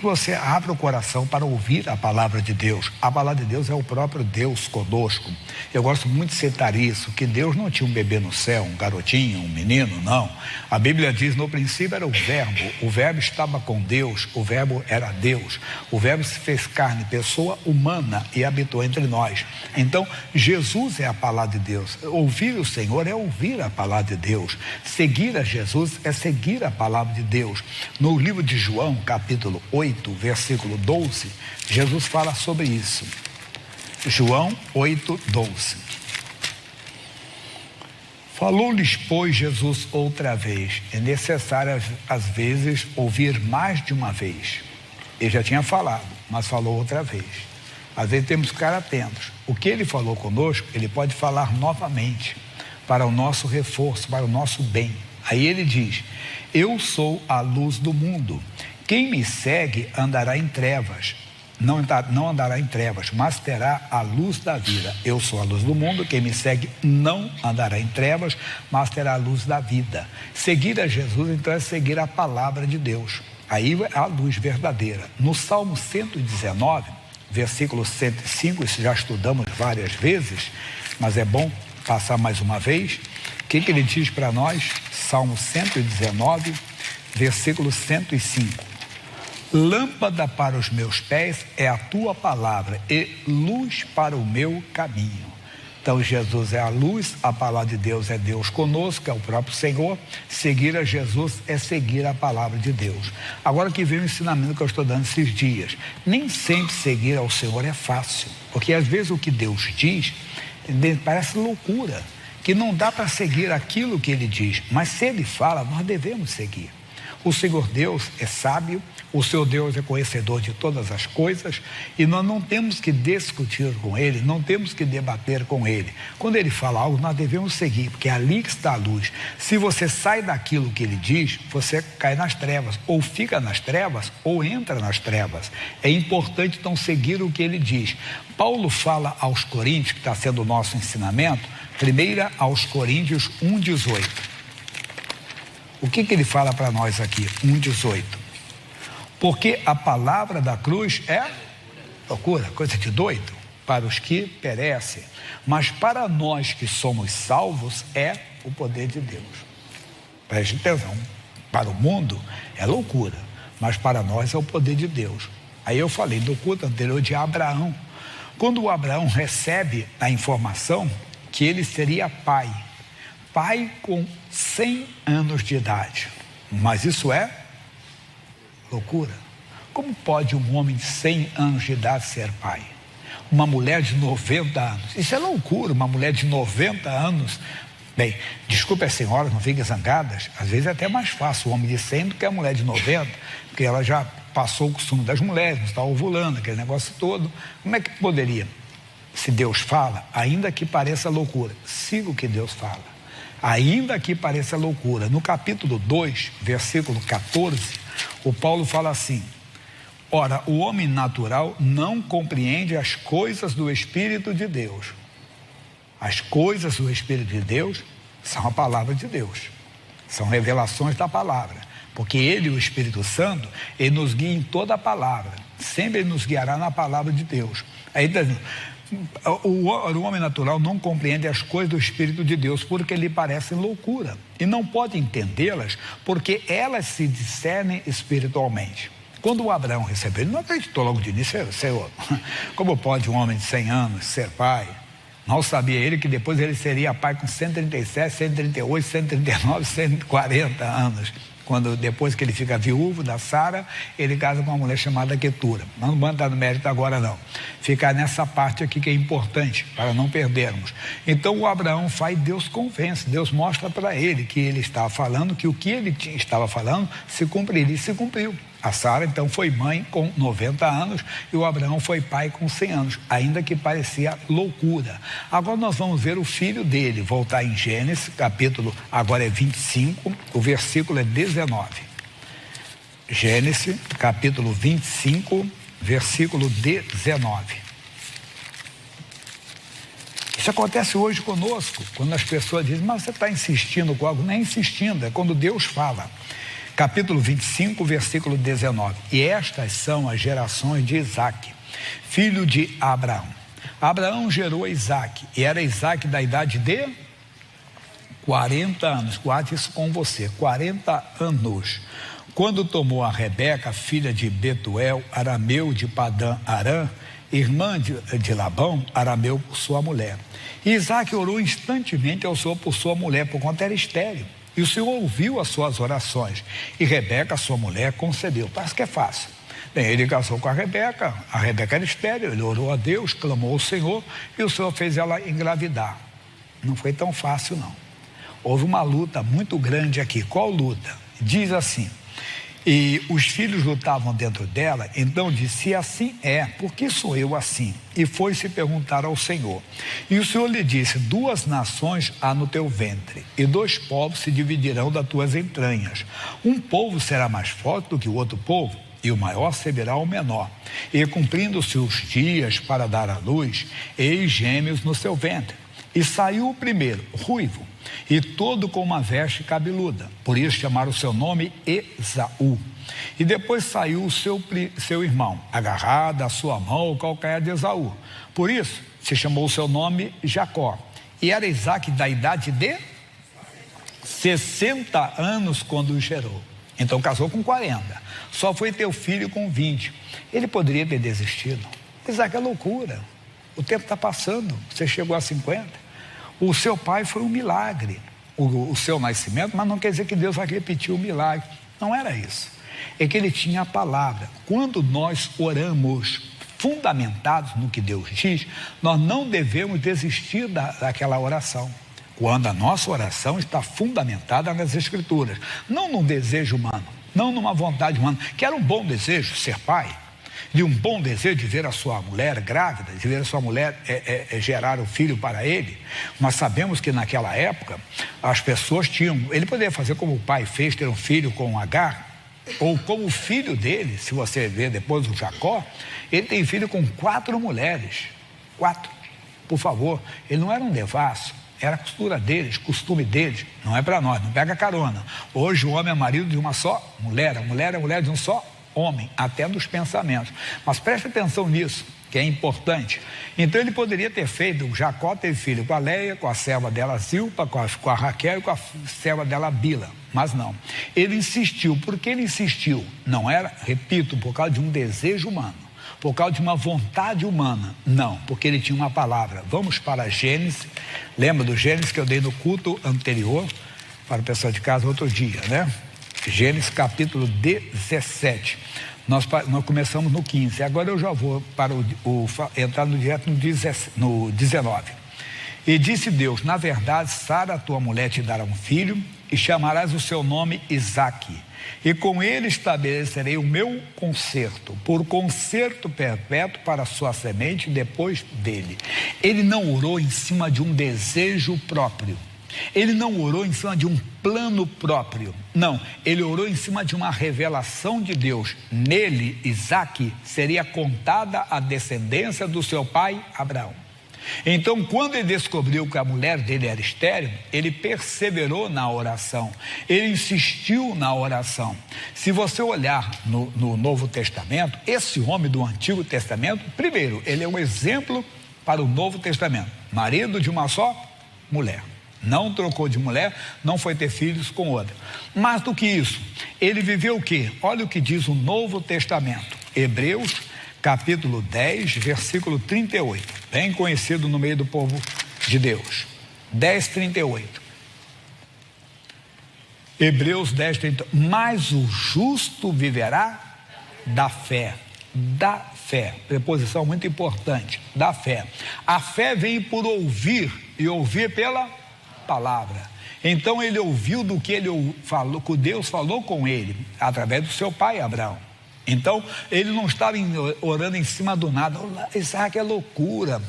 que você abra o coração para ouvir a palavra de Deus. A palavra de Deus é o próprio Deus conosco. Eu gosto muito de citar isso, que Deus não tinha um bebê no céu, um garotinho, um menino, não. A Bíblia diz, no princípio era o verbo estava com Deus, o verbo era Deus. O verbo se fez carne, pessoa humana, e habitou entre nós. Então, Jesus é a palavra de Deus. Ouvir o Senhor é ouvir a palavra de Deus. Seguir a Jesus é seguir a palavra de Deus. No livro de João, capítulo 8, versículo 12, Jesus fala sobre isso. João 8, 12. Falou-lhes, pois, Jesus outra vez. É necessário, às vezes, ouvir mais de uma vez. Ele já tinha falado, mas falou outra vez. Às vezes temos que ficar atentos. O que ele falou conosco, ele pode falar novamente, para o nosso reforço, para o nosso bem. Aí ele diz, eu sou a luz do mundo. Quem me segue andará em trevas, não andará em trevas, mas terá a luz da vida. Eu sou a luz do mundo, quem me segue não andará em trevas, mas terá a luz da vida. Seguir a Jesus, então, é seguir a palavra de Deus. Aí é a luz verdadeira. No Salmo 119, versículo 105, isso já estudamos várias vezes, mas é bom passar mais uma vez. O que ele diz para nós? Salmo 119, versículo 105. Lâmpada para os meus pés é a tua palavra e luz para o meu caminho. Então Jesus é a luz, a palavra de Deus é Deus conosco, é o próprio Senhor. Seguir a Jesus é seguir a palavra de Deus. Agora que vem o ensinamento que eu estou dando esses dias. Nem sempre seguir ao Senhor é fácil, porque às vezes o que Deus diz parece loucura, que não dá para seguir aquilo que Ele diz, mas se Ele fala, nós devemos seguir. O Senhor Deus é sábio, o Senhor Deus é conhecedor de todas as coisas e nós não temos que discutir com Ele, não temos que debater com Ele. Quando Ele fala algo, nós devemos seguir, porque é ali que está a luz. Se você sai daquilo que Ele diz, você cai nas trevas, ou fica nas trevas, ou entra nas trevas. É importante, então, seguir o que Ele diz. Paulo fala aos Coríntios, que está sendo o nosso ensinamento, 1 aos Coríntios 1,18. O que ele fala para nós aqui? 1,18. Porque a palavra da cruz é loucura, coisa de doido, para os que perecem. Mas para nós que somos salvos, é o poder de Deus. Preste atenção. Para o mundo é loucura, mas para nós é o poder de Deus. Aí eu falei do culto anterior de Abraão. Quando o Abraão recebe a informação que ele seria pai com 100 anos de idade. Mas isso é loucura. Como pode um homem de 100 anos de idade ser pai? Uma mulher de 90 anos. Isso é loucura, uma mulher de 90 anos. Bem, desculpe as senhoras, não fiquem zangadas. Às vezes é até mais fácil o homem de 100 do que a mulher de 90, porque ela já passou o costume das mulheres, não está ovulando, aquele negócio todo. Como é que poderia? Se Deus fala, ainda que pareça loucura, siga o que Deus fala. Ainda que pareça loucura. No capítulo 2, versículo 14, o Paulo fala assim: ora, o homem natural não compreende as coisas do Espírito de Deus. As coisas do Espírito de Deus são a palavra de Deus. São revelações da palavra. Porque Ele, o Espírito Santo, Ele nos guia em toda a palavra. Sempre Ele nos guiará na palavra de Deus. Aí o homem natural não compreende as coisas do Espírito de Deus porque lhe parecem loucura e não pode entendê-las porque elas se discernem espiritualmente. Quando o Abraão recebeu, ele não acreditou logo de início: Senhor, como pode um homem de 100 anos ser pai? Não sabia ele que depois ele seria pai com 137, 138, 139, 140 anos. Quando depois que ele fica viúvo da Sara, ele casa com uma mulher chamada Quetura. Não vamos entrar no mérito agora não. Ficar nessa parte aqui que é importante, para não perdermos. Então o Abraão faz, Deus convence, Deus mostra para ele que ele estava falando, que o que ele estava falando se cumpriria e se cumpriu. A Sara então foi mãe com 90 anos e o Abraão foi pai com 100 anos, ainda que parecia loucura. Agora nós vamos ver o filho dele, voltar em Gênesis, capítulo, agora é 25, o versículo é 19. Gênesis, capítulo 25, versículo 19. Isso acontece hoje conosco, quando as pessoas dizem: mas você está insistindo com algo? Não é insistindo, é quando Deus fala. capítulo 25, versículo 19. E estas são as gerações de Isaque, filho de Abraão. Abraão gerou Isaque, e era Isaque da idade de 40 anos. Guarde isso com você, 40 anos. Quando tomou a Rebeca, filha de Betuel, arameu de Padã Arã, irmã de Labão, arameu, por sua mulher. E Isaque orou instantemente ao Senhor por sua mulher, por conta era estéril. E o Senhor ouviu as suas orações. E Rebeca, sua mulher, concedeu. Parece que é fácil. Bem, ele casou com a Rebeca era estéril, ele orou a Deus, clamou ao Senhor, e o Senhor fez ela engravidar. Não foi tão fácil, não. Houve uma luta muito grande aqui. Qual luta? Diz assim: e os filhos lutavam dentro dela, então disse: se assim é, por que sou eu assim? E foi se perguntar ao Senhor. E o Senhor lhe disse: 2 nações há no teu ventre, e 2 povos se dividirão das tuas entranhas. Um povo será mais forte do que o outro povo, e o maior servirá ao menor. E cumprindo-se os dias para dar à luz, eis gêmeos no seu ventre. E saiu o primeiro, ruivo, e todo com uma veste cabeluda. Por isso chamaram o seu nome Esaú. E depois saiu o seu irmão, agarrado à sua mão o calcanhar de Esaú. Por isso se chamou o seu nome Jacó. E era Isaque da idade de 60 anos quando o gerou. Então casou com 40. Só foi ter o filho com 20. Ele poderia ter desistido. Isaque é loucura. O tempo está passando. Você chegou a 50. O seu pai foi um milagre, o seu nascimento, mas não quer dizer que Deus vai repetir o milagre. Não era isso. É que ele tinha a palavra. Quando nós oramos fundamentados no que Deus diz, nós não devemos desistir daquela oração. Quando a nossa oração está fundamentada nas Escrituras, não num desejo humano, não numa vontade humana, que era um bom desejo, ser pai, de um bom desejo de ver a sua mulher grávida, de ver a sua mulher gerar o filho para ele. Nós sabemos que naquela época as pessoas tinham, ele poderia fazer como o pai fez, ter um filho com Agar, ou como o filho dele, se você ver depois o Jacó, ele tem filho com 4 mulheres, 4, por favor, ele não era um devasso. Era a costura deles, costume deles. Não é para nós, não pega carona. Hoje o homem é marido de uma só mulher, a mulher é mulher de um só homem, até dos pensamentos. Mas preste atenção nisso, que é importante. Então ele poderia ter feito, o Jacó teve filho com a Leia, com a serva dela Zilpa, com a Raquel e com a serva dela Bila. Mas não. Ele insistiu. Por que ele insistiu? Não era, repito, por causa de um desejo humano, por causa de uma vontade humana. Não, porque ele tinha uma palavra. Vamos para Gênesis. Lembra do Gênesis que eu dei no culto anterior, para o pessoal de casa outro dia, né? Gênesis capítulo 17. Nós começamos no 15. Agora eu já vou para entrar direto no 19. E disse Deus: na verdade, Sara, tua mulher, te dará um filho, e chamarás o seu nome Isaque. E com ele estabelecerei o meu concerto, por concerto perpétuo para a sua semente depois dele. Ele não orou em cima de um desejo próprio. Ele não orou em cima de um plano próprio. Não, ele orou em cima de uma revelação de Deus. Nele, Isaque, seria contada a descendência do seu pai Abraão. Então, quando ele descobriu que a mulher dele era estéril, ele perseverou na oração, ele insistiu na oração. Se você olhar no Novo Testamento, esse homem do Antigo Testamento, primeiro, ele é um exemplo para o Novo Testamento, marido de uma só mulher. Não trocou de mulher, não foi ter filhos com outra. Mais do que isso, ele viveu o quê? Olha o que diz o Novo Testamento, Hebreus capítulo 10, versículo 38, bem conhecido no meio do povo de Deus. 10:38. Hebreus 10:38. Mas o justo viverá da fé. Da fé. Preposição muito importante. Da fé. A fé vem por ouvir, e ouvir pela palavra. Então ele ouviu do que ele falou, que Deus falou com ele, através do seu pai Abraão. Então, ele não estava orando em cima do nada. Isaque é loucura,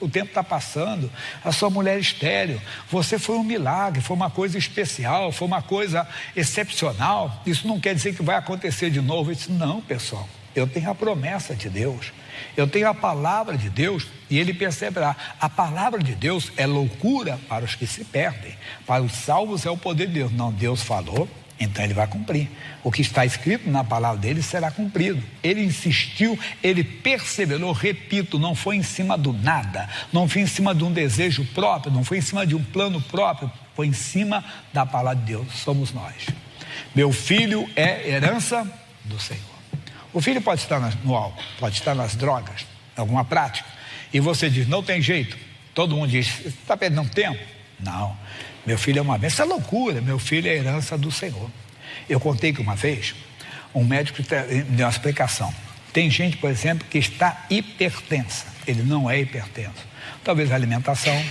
o tempo está passando, a sua mulher é estéril, você foi um milagre, foi uma coisa especial, foi uma coisa excepcional, isso não quer dizer que vai acontecer de novo. Eu disse: não, pessoal, eu tenho a promessa de Deus, eu tenho a palavra de Deus, e ele perceberá. A palavra de Deus é loucura para os que se perdem, para os salvos é o poder de Deus. Não, Deus falou, Então ele vai cumprir. O que está escrito na palavra dele será cumprido. Ele insistiu, ele perseverou, repito, não foi em cima do nada, não foi em cima de um desejo próprio, não foi em cima de um plano próprio, foi em cima da palavra de Deus. Somos nós. Meu filho é herança do Senhor. O filho pode estar no álcool, pode estar nas drogas, em alguma prática, e você diz, não tem jeito. Todo mundo diz, você está perdendo tempo? Não, meu filho é uma bênção. Isso é loucura, meu filho é herança do Senhor. Eu contei que uma vez, um médico me deu uma explicação. Tem gente, por exemplo, que está hipertensa. Ele não é hipertenso. Talvez alimentação,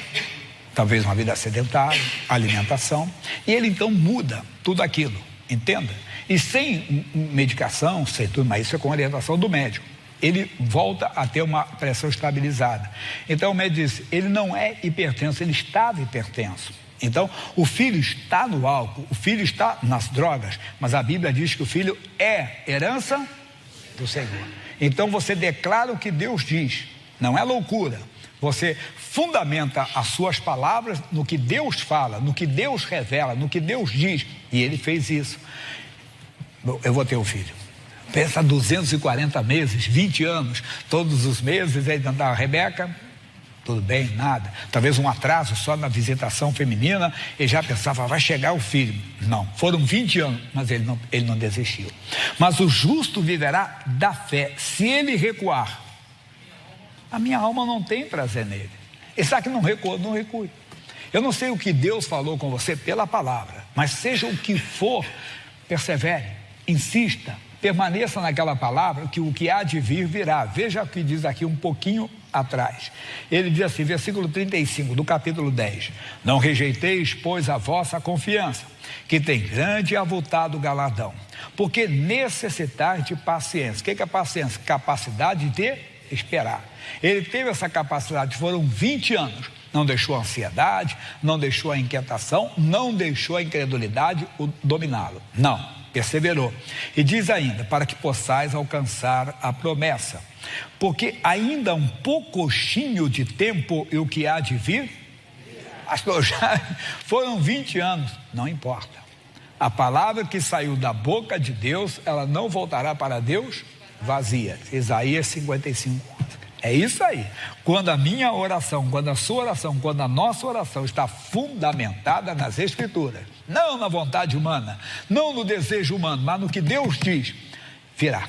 talvez uma vida sedentária, alimentação. E ele então muda tudo aquilo, entenda? E sem medicação, sem tudo, mas isso é com orientação do médico. Ele volta a ter uma pressão estabilizada. Então o médico disse, ele não é hipertenso, ele estava hipertenso. Então o filho está no álcool, o filho está nas drogas, mas a Bíblia diz que o filho é herança do Senhor. Então você declara o que Deus diz, não é loucura. Você fundamenta as suas palavras no que Deus fala, no que Deus revela, no que Deus diz, e ele fez isso. Eu vou ter um filho. Pensa 240 meses, 20 anos, todos os meses, aí andava a Rebeca, tudo bem, nada. Talvez um atraso só na visitação feminina, ele já pensava, vai chegar o filho. Não, foram 20 anos, mas ele não desistiu. Mas o justo viverá da fé. Se ele recuar, a minha alma não tem prazer nele. Ele sabe que não recua, não recue. Eu não sei o que Deus falou com você pela palavra, mas seja o que for, persevere, insista, permaneça naquela palavra, que o que há de vir virá. Veja o que diz aqui um pouquinho atrás. Ele diz assim, versículo 35 do capítulo 10. Não rejeiteis, pois, a vossa confiança, que tem grande e avultado galardão, porque necessitais de paciência. O que é paciência? Capacidade de esperar. Ele teve essa capacidade, foram 20 anos. Não deixou a ansiedade, não deixou a inquietação, não deixou a incredulidade dominá-lo. Não. Perseverou. E diz ainda, para que possais alcançar a promessa. Porque ainda um poucochinho de tempo e o que há de vir? Já foram 20 anos, não importa. A palavra que saiu da boca de Deus, ela não voltará para Deus vazia. Isaías 55. É isso aí. Quando a minha oração, quando a sua oração, quando a nossa oração está fundamentada nas Escrituras, não na vontade humana, não no desejo humano, mas no que Deus diz, virá,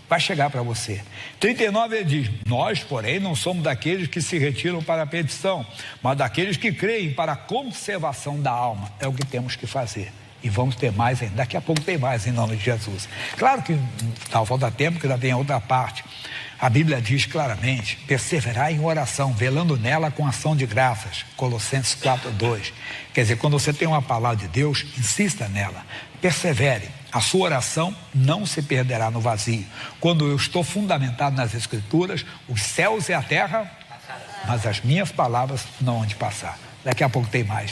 vai chegar para você. 39 ele diz, nós, porém, não somos daqueles que se retiram para a perdição, mas daqueles que creem para a conservação da alma. É o que temos que fazer. E vamos ter mais ainda. Daqui a pouco tem mais em nome de Jesus. Claro que não falta tempo, que já tem a outra parte. A Bíblia diz claramente, perseverar em oração, velando nela com ação de graças. Colossenses 4:2. Quer dizer, quando você tem uma palavra de Deus, insista nela. Persevere. A sua oração não se perderá no vazio. Quando eu estou fundamentado nas Escrituras, os céus e a terra, mas as minhas palavras não hão de passar. Daqui a pouco tem mais.